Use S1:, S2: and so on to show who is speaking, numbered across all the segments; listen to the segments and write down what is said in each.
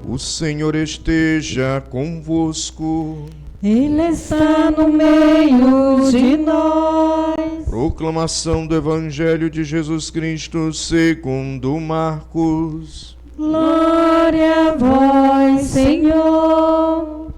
S1: O Senhor esteja convosco.
S2: Ele está no meio de nós.
S1: Proclamação do Evangelho de Jesus Cristo segundo Marcos.
S2: Glória a vós, Senhor.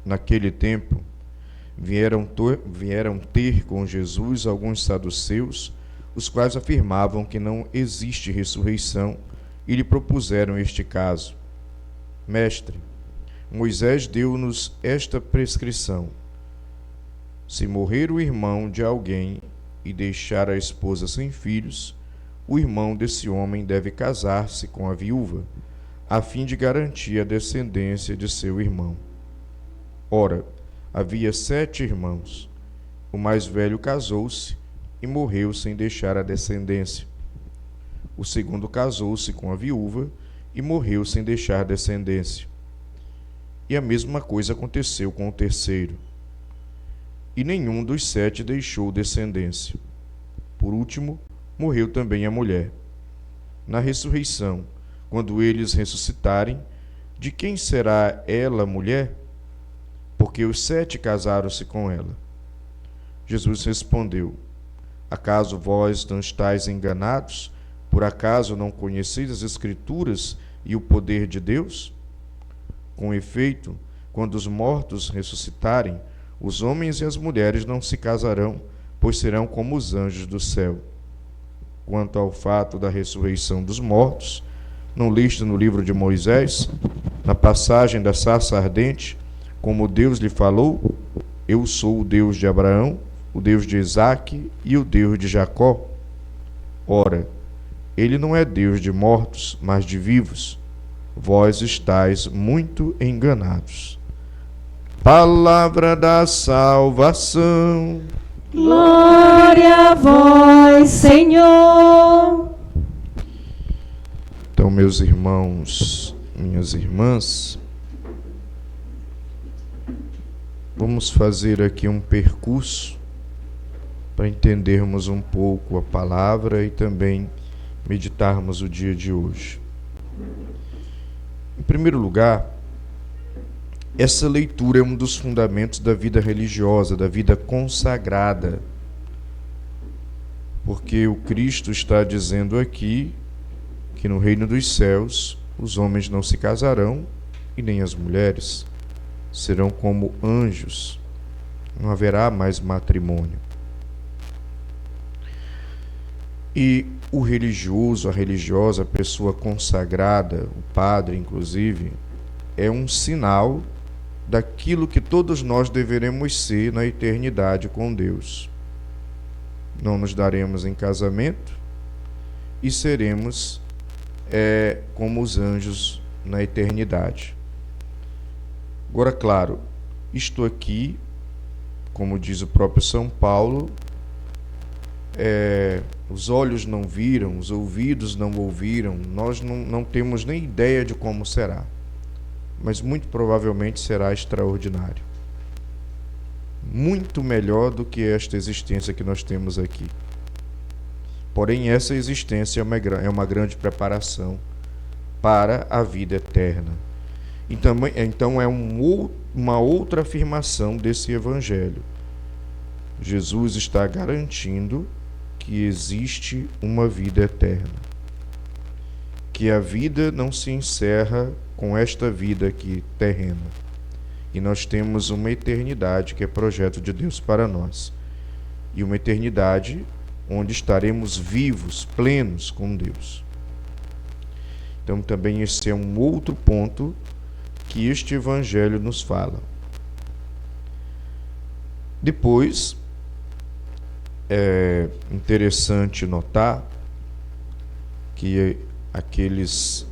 S1: Naquele tempo, vieram ter com Jesus alguns saduceus, os quais afirmavam que não existe ressurreição, e lhe propuseram este caso: Mestre, Moisés deu-nos esta prescrição: se morrer o irmão de alguém e deixar a esposa sem filhos, o irmão desse homem deve casar-se com a viúva, a fim de garantir a descendência de seu irmão. Ora, havia 7 irmãos. O mais velho casou-se e morreu sem deixar a descendência. O segundo casou-se com a viúva e morreu sem deixar descendência. E a mesma coisa aconteceu com o terceiro. E nenhum dos 7 deixou descendência. Por último, morreu também a mulher. Na ressurreição, quando eles ressuscitarem, de quem será ela mulher? Porque os 7 casaram-se com ela. Jesus respondeu: acaso vós não estáis enganados? Por acaso não conheceis as Escrituras e o poder de Deus? Com efeito, quando os mortos ressuscitarem, os homens e as mulheres não se casarão, pois serão como os anjos do céu. Quanto ao fato da ressurreição dos mortos, não liste no livro de Moisés, na passagem da sarça ardente, como Deus lhe falou: eu sou o Deus de Abraão, o Deus de Isaque e o Deus de Jacó? Ora, ele não é Deus de mortos, mas de vivos. Vós estáis muito enganados. Palavra da salvação.
S2: Glória a vós, Senhor.
S1: Então, meus irmãos, minhas irmãs, vamos fazer aqui um percurso para entendermos um pouco a palavra e também meditarmos o dia de hoje. Em primeiro lugar, essa leitura é um dos fundamentos da vida religiosa, da vida consagrada, porque o Cristo está dizendo aqui que no reino dos céus os homens não se casarão e nem as mulheres, serão como anjos, não haverá mais matrimônio. E o religioso, a religiosa, a pessoa consagrada, o padre inclusive, é um sinal daquilo que todos nós deveremos ser na eternidade com Deus. Não nos daremos em casamento e seremos como os anjos na eternidade. Agora, claro, isto aqui, como diz o próprio São Paulo, os olhos não viram, os ouvidos não ouviram, nós não temos nem ideia de como será, mas muito provavelmente será extraordinário. Muito melhor do que esta existência que nós temos aqui. Porém, essa existência é uma grande preparação para a vida eterna. Então é uma outra afirmação desse Evangelho. Jesus está garantindo que existe uma vida eterna, que a vida não se encerra com esta vida aqui terrena, e nós temos uma eternidade que é projeto de Deus para nós, e uma eternidade onde estaremos vivos, plenos com Deus. Então também esse é um outro ponto que este Evangelho nos fala. Depois, é interessante notar que aqueles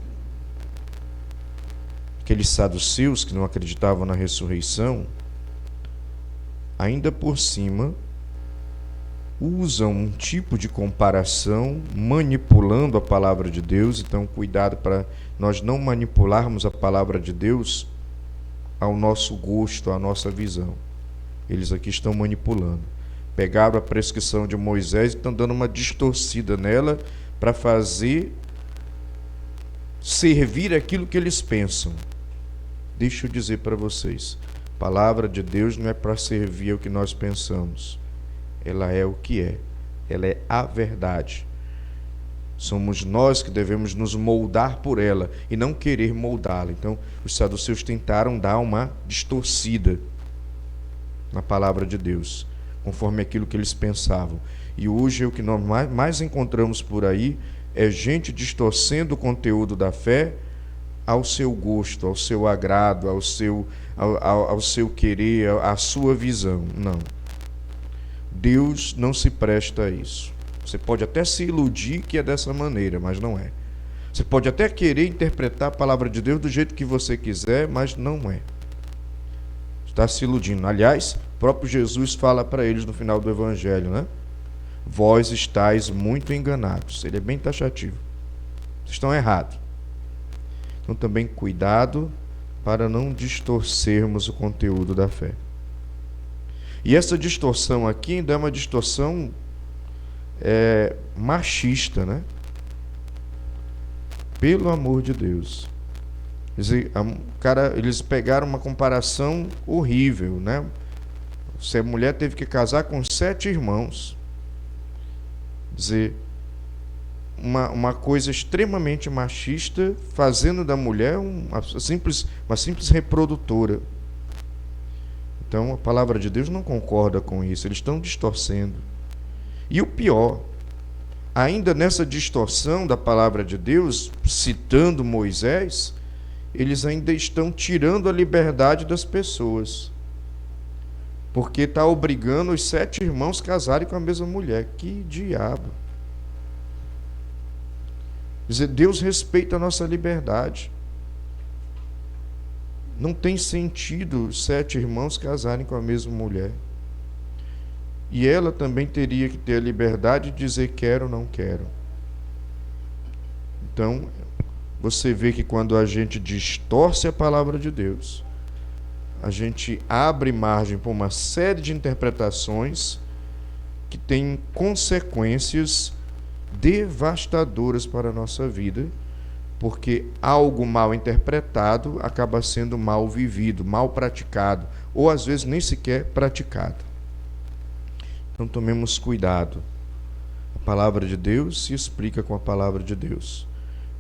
S1: saduceus que não acreditavam na ressurreição, ainda por cima, usam um tipo de comparação manipulando a palavra de Deus. Então, cuidado para nós não manipularmos a palavra de Deus ao nosso gosto, à nossa visão. Eles aqui estão manipulando. Pegaram a prescrição de Moisés e estão dando uma distorcida nela para fazer servir aquilo que eles pensam. Deixa eu dizer para vocês, a palavra de Deus não é para servir o que nós pensamos. Ela é o que é. Ela é a verdade. Somos nós que devemos nos moldar por ela e não querer moldá-la. Então, os saduceus tentaram dar uma distorcida na palavra de Deus, conforme aquilo que eles pensavam. E hoje o que nós mais encontramos por aí é gente distorcendo o conteúdo da fé ao seu gosto, ao seu agrado, ao seu querer, à sua visão. Não. Deus não se presta a isso. Você pode até se iludir que é dessa maneira, mas não é. Você pode até querer interpretar a palavra de Deus do jeito que você quiser, mas não é. Está se iludindo. Aliás, o próprio Jesus fala para eles no final do Evangelho, né? Vós estáis muito enganados. Ele é bem taxativo. Vocês estão errados. Então também cuidado para não distorcermos o conteúdo da fé. E essa distorção aqui ainda é uma distorção machista, né? Pelo amor de Deus. Eles pegaram uma comparação horrível, né? Se a mulher teve que casar com 7 irmãos. Dizer, uma coisa extremamente machista, fazendo da mulher uma simples reprodutora. Então a palavra de Deus não concorda com isso, eles estão distorcendo. E o pior, ainda nessa distorção da palavra de Deus, citando Moisés, eles ainda estão tirando a liberdade das pessoas. Porque está obrigando os 7 irmãos a casarem com a mesma mulher. Que diabo! Quer dizer, Deus respeita a nossa liberdade. Não tem sentido os 7 irmãos casarem com a mesma mulher. E ela também teria que ter a liberdade de dizer quero ou não quero. Então, você vê que quando a gente distorce a palavra de Deus, a gente abre margem para uma série de interpretações que têm consequências devastadoras para a nossa vida, porque algo mal interpretado acaba sendo mal vivido, mal praticado, ou às vezes nem sequer praticado. Então tomemos cuidado. A palavra de Deus se explica com a palavra de Deus.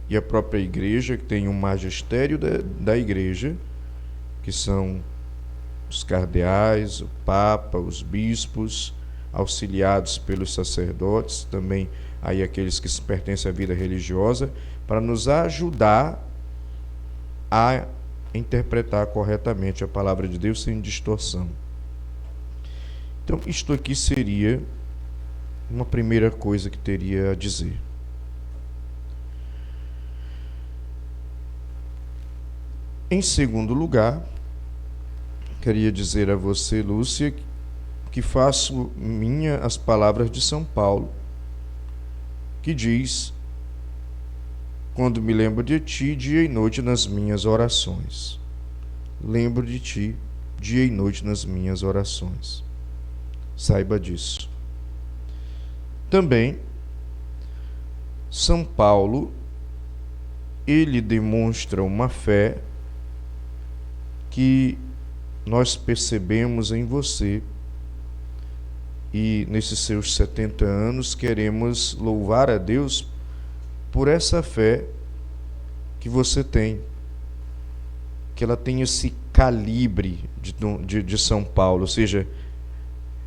S1: E a própria igreja, que tem um magistério da igreja, que são os cardeais, o papa, os bispos, auxiliados pelos sacerdotes, também aí aqueles que pertencem à vida religiosa, para nos ajudar a interpretar corretamente a palavra de Deus sem distorção. Então, isto aqui seria uma primeira coisa que teria a dizer. Em segundo lugar, queria dizer a você, Lúcia, que faço minha as palavras de São Paulo, que diz: quando me lembro de ti, dia e noite nas minhas orações. Lembro de ti, dia e noite nas minhas orações. Saiba disso. Também, São Paulo, ele demonstra uma fé que nós percebemos em você, e nesses seus 70 anos queremos louvar a Deus por essa fé que você tem, que ela tem esse calibre de São Paulo. Ou seja,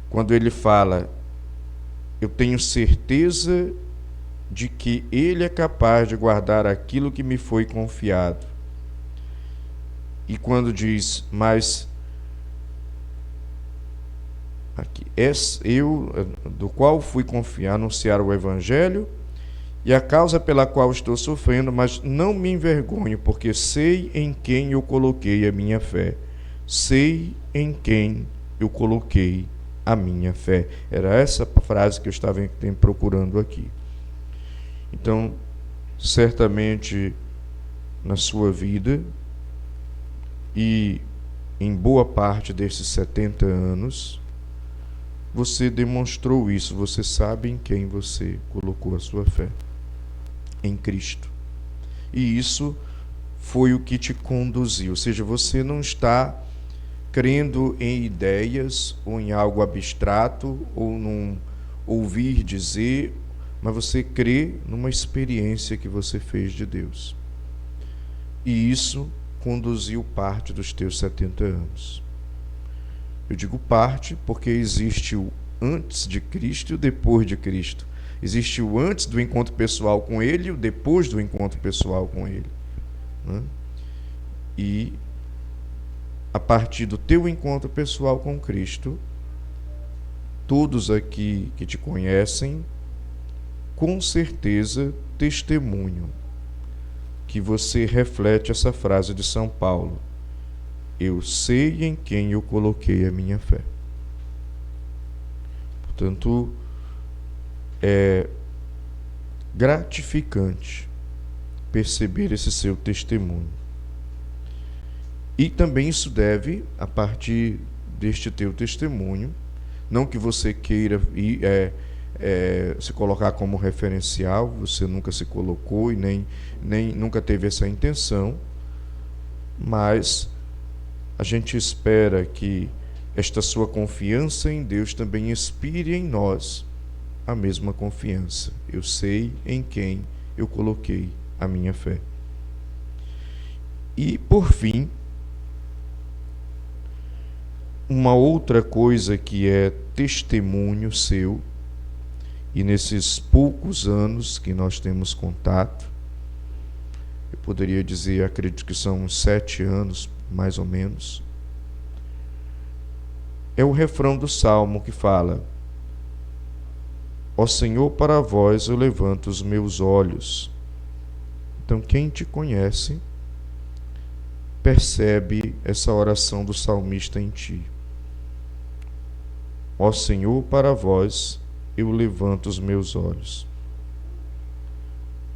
S1: quando ele fala, eu tenho certeza de que ele é capaz de guardar aquilo que me foi confiado. E quando diz, mas aqui, eu, do qual fui confiar, anunciar o Evangelho, e a causa pela qual estou sofrendo, mas não me envergonho, porque sei em quem eu coloquei a minha fé. Sei em quem eu coloquei a minha fé. Era essa frase que eu estava procurando aqui. Então, certamente, na sua vida, e em boa parte desses 70 anos, você demonstrou isso. Você sabe em quem você colocou a sua fé. Em Cristo. e isso foi o que te conduziu. Ou seja, você não está crendo em ideias ou em algo abstrato ou num ouvir dizer, mas você crê numa experiência que você fez de Deus. E isso conduziu parte dos teus 70 anos. Eu digo parte porque existe o antes de Cristo e o depois de Cristo. Existe o antes do encontro pessoal com Ele e o depois do encontro pessoal com Ele, né? E a partir do teu encontro pessoal com Cristo, todos aqui que te conhecem, com certeza testemunham que você reflete essa frase de São Paulo: eu sei em quem eu coloquei a minha fé. Portanto, é gratificante perceber esse seu testemunho. E também isso deve, a partir deste teu testemunho, não que você queira se colocar como referencial, você nunca se colocou e nem nunca teve essa intenção, mas a gente espera que esta sua confiança em Deus também inspire em nós a mesma confiança. Eu sei em quem eu coloquei a minha fé. E, por fim, uma outra coisa que é testemunho seu, e nesses poucos anos que nós temos contato, eu poderia dizer, acredito que são uns 7 anos, mais ou menos, é o refrão do Salmo que fala: ó Senhor, para vós eu levanto os meus olhos. Então, quem te conhece percebe essa oração do salmista em ti. Ó Senhor, para vós eu levanto os meus olhos.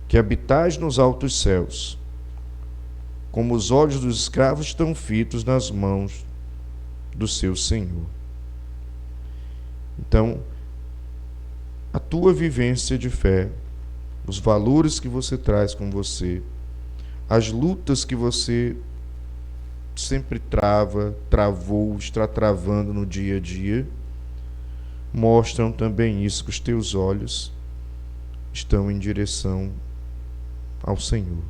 S1: Que habitais nos altos céus, como os olhos dos escravos estão fitos nas mãos do seu Senhor. Então, a tua vivência de fé, os valores que você traz com você, as lutas que você sempre travou, está travando no dia a dia, mostram também isso, que os teus olhos estão em direção ao Senhor.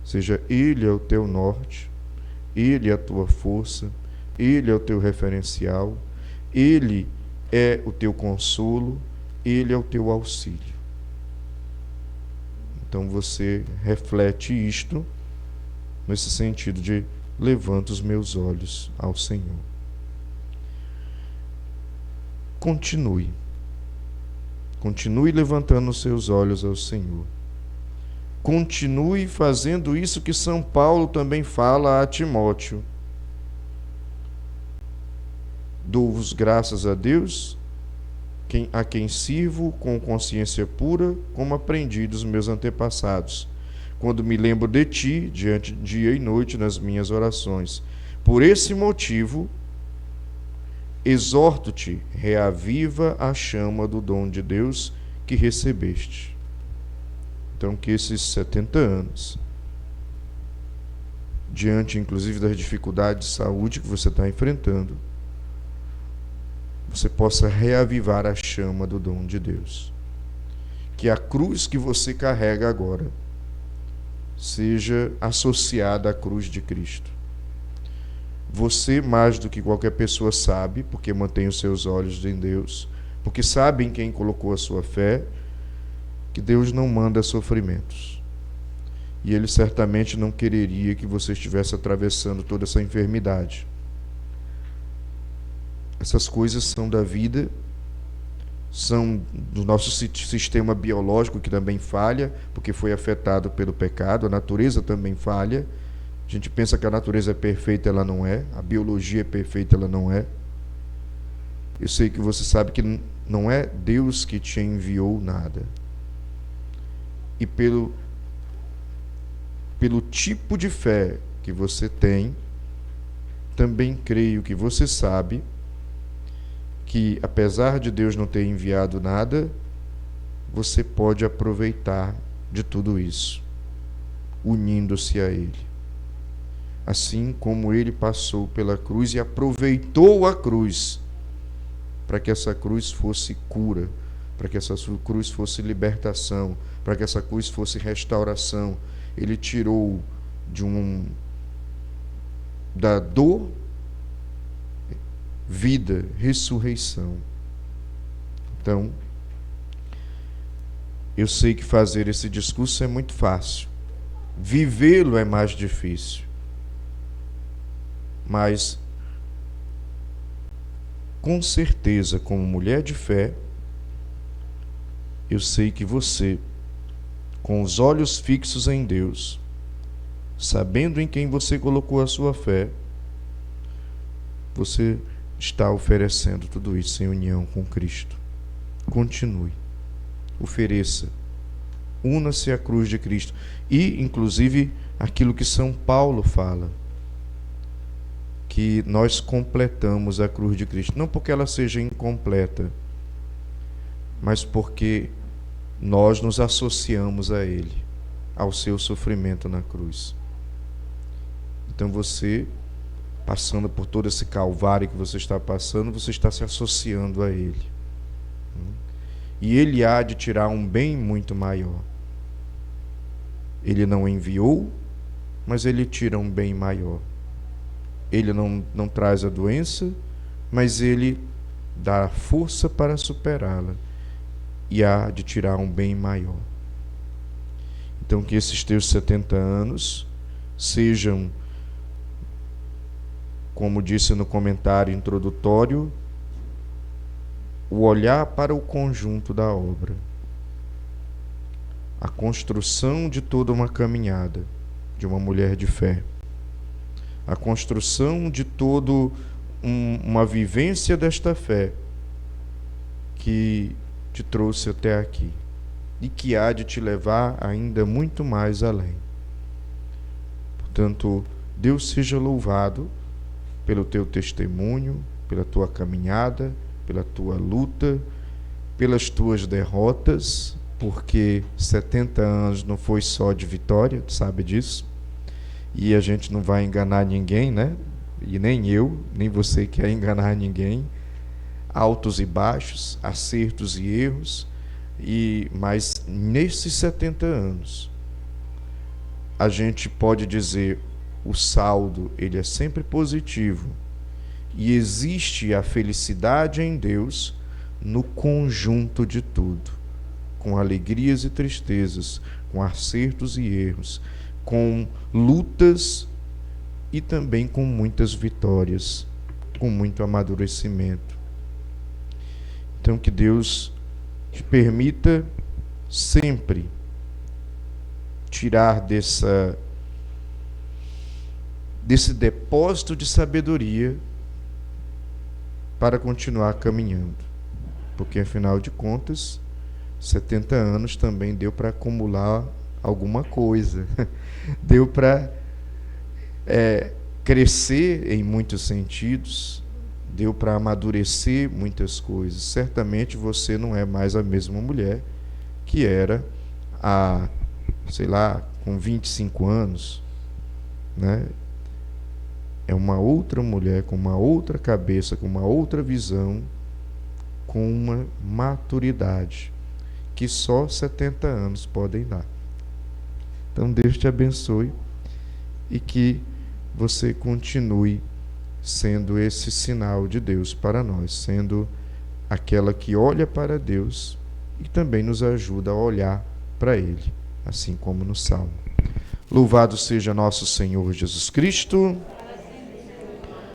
S1: Seja Ele é o teu norte, Ele é a tua força, Ele é o teu referencial, Ele é o teu consolo, Ele é o teu auxílio. Então você reflete isto nesse sentido de levanto os meus olhos ao Senhor. Continue levantando os seus olhos ao Senhor. Continue fazendo isso que São Paulo também fala a Timóteo. Dou-vos graças a Deus, a quem sirvo com consciência pura, como aprendi dos meus antepassados, quando me lembro de ti, diante dia e noite nas minhas orações. Por esse motivo, exorto-te, reaviva a chama do dom de Deus que recebeste. Então, que esses 70 anos, diante inclusive das dificuldades de saúde que você está enfrentando, você possa reavivar a chama do dom de Deus. Que a cruz que você carrega agora seja associada à cruz de Cristo. Você, mais do que qualquer pessoa, sabe, porque mantém os seus olhos em Deus, porque sabe em quem colocou a sua fé, que Deus não manda sofrimentos. E Ele certamente não quereria que você estivesse atravessando toda essa enfermidade. Essas coisas são da vida, são do nosso sistema biológico, que também falha, porque foi afetado pelo pecado. A natureza também falha. A gente pensa que a natureza é perfeita, ela não é. A biologia é perfeita, ela não é. Eu sei que você sabe que não é Deus que te enviou nada. E pelo tipo de fé que você tem, também creio que você sabe que, apesar de Deus não ter enviado nada, você pode aproveitar de tudo isso. unindo-se a Ele. Assim como Ele passou pela cruz e aproveitou a cruz para que essa cruz fosse cura, para que essa cruz fosse libertação, para que essa cruz fosse restauração. Ele tirou da dor, vida, ressurreição. Então, eu sei que fazer esse discurso é muito fácil. Vivê-lo é mais difícil. Mas, com certeza, como mulher de fé, eu sei que você, com os olhos fixos em Deus, sabendo em quem você colocou a sua fé, você está oferecendo tudo isso em união com Cristo. Continue. Ofereça. Una-se à cruz de Cristo. E, inclusive, aquilo que São Paulo fala, que nós completamos a cruz de Cristo. Não porque ela seja incompleta, mas porque nós nos associamos a Ele, ao seu sofrimento na cruz. Então você, passando por todo esse calvário que você está passando, você está se associando a Ele. E Ele há de tirar um bem muito maior. Ele não enviou, mas Ele tira um bem maior. Ele não traz a doença, mas Ele dá força para superá-la. E há de tirar um bem maior. Então que esses teus 70 anos sejam, como disse no comentário introdutório, o olhar para o conjunto da obra, a construção de toda uma caminhada de uma mulher de fé, a construção de toda uma vivência desta fé que te trouxe até aqui e que há de te levar ainda muito mais além. Portanto, Deus seja louvado pelo teu testemunho, pela tua caminhada, pela tua luta, pelas tuas derrotas, porque 70 anos não foi só de vitória, tu sabe disso? E a gente não vai enganar ninguém, né? E nem eu, nem você quer enganar ninguém. Altos e baixos, acertos e erros, mas nesses 70 anos, a gente pode dizer, o saldo ele é sempre positivo, e existe a felicidade em Deus no conjunto de tudo, com alegrias e tristezas, com acertos e erros, com lutas e também com muitas vitórias, com muito amadurecimento. Então que Deus te permita sempre tirar desse depósito de sabedoria para continuar caminhando. Porque, afinal de contas, 70 anos também deu para acumular alguma coisa. Deu para crescer em muitos sentidos, deu para amadurecer muitas coisas. Certamente você não é mais a mesma mulher que era com 25 anos, né? É uma outra mulher com uma outra cabeça, com uma outra visão, com uma maturidade que só 70 anos podem dar. Então Deus te abençoe e que você continue sendo esse sinal de Deus para nós, sendo aquela que olha para Deus e também nos ajuda a olhar para Ele, assim como no Salmo. Louvado seja nosso Senhor Jesus Cristo.